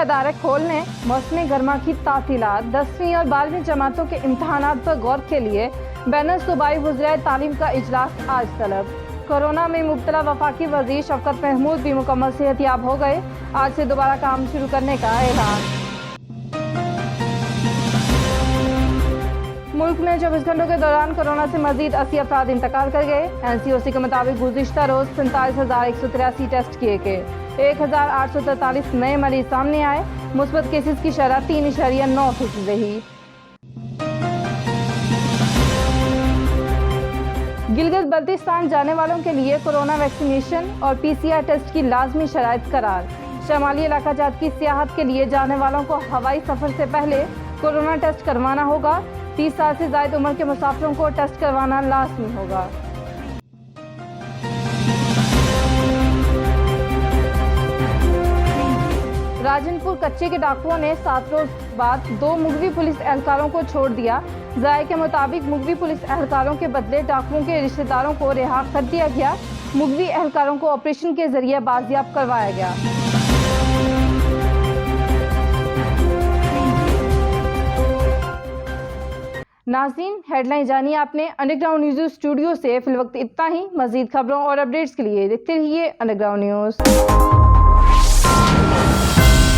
अदारे खोलने, मौसमी गर्मा की तातीलात, 10वीं और 12वीं जमातों के इम्तहानात पर गौर के लिए बैन सूबाई वज़ीर तालीम का इजलास आज तलब। कोरोना में मुब्तला वफाकी वज़ीर शफकत महमूद भी मुकम्मल सेहतयाब हो गए। आज से दोबारा काम शुरू करने का ऐलान। मुल्क में 24 घंटों के दौरान कोरोना से मजीद 80 अफराद इंतकाल कर गए। NCOC के मुताबिक गुज़िश्ता रोज 47,183 टेस्ट किए गए। 1,843 नए मरीज सामने आए। मुस्बत केसेस की शरह 3.9% रही। गिलगित बल्तिस्तान जाने वालों के लिए कोरोना वैक्सीनेशन और PCR टेस्ट की लाजमी शराइत करार। शमाली इलाका जात की सियाहत के लिए जाने वालों को हवाई सफर से पहले कोरोना टेस्ट करवाना होगा। 30 साल से ज्यादा उम्र के मुसाफिरों को टेस्ट करवाना लाजमी होगा। राजनपुर कच्चे के डाकुओं ने 7 रोज बाद 2 मुगवी पुलिस एहलकारों को छोड़ दिया। ज़ाये के मुताबिक मुगवी पुलिस एहलकारों के बदले डाकुओं के रिश्तेदारों को रिहा कर दिया गया। मुगवी एहलकारों को ऑपरेशन के जरिए बाजियाब करवाया गया। नाज़रीन, हेडलाइन जानिए आपने। अंडरग्राउंड न्यूज़ स्टूडियो से फिलवक्त इतना ही। मज़ीद खबरों और अपडेट्स के लिए देखते रहिए अंडरग्राउंड न्यूज़।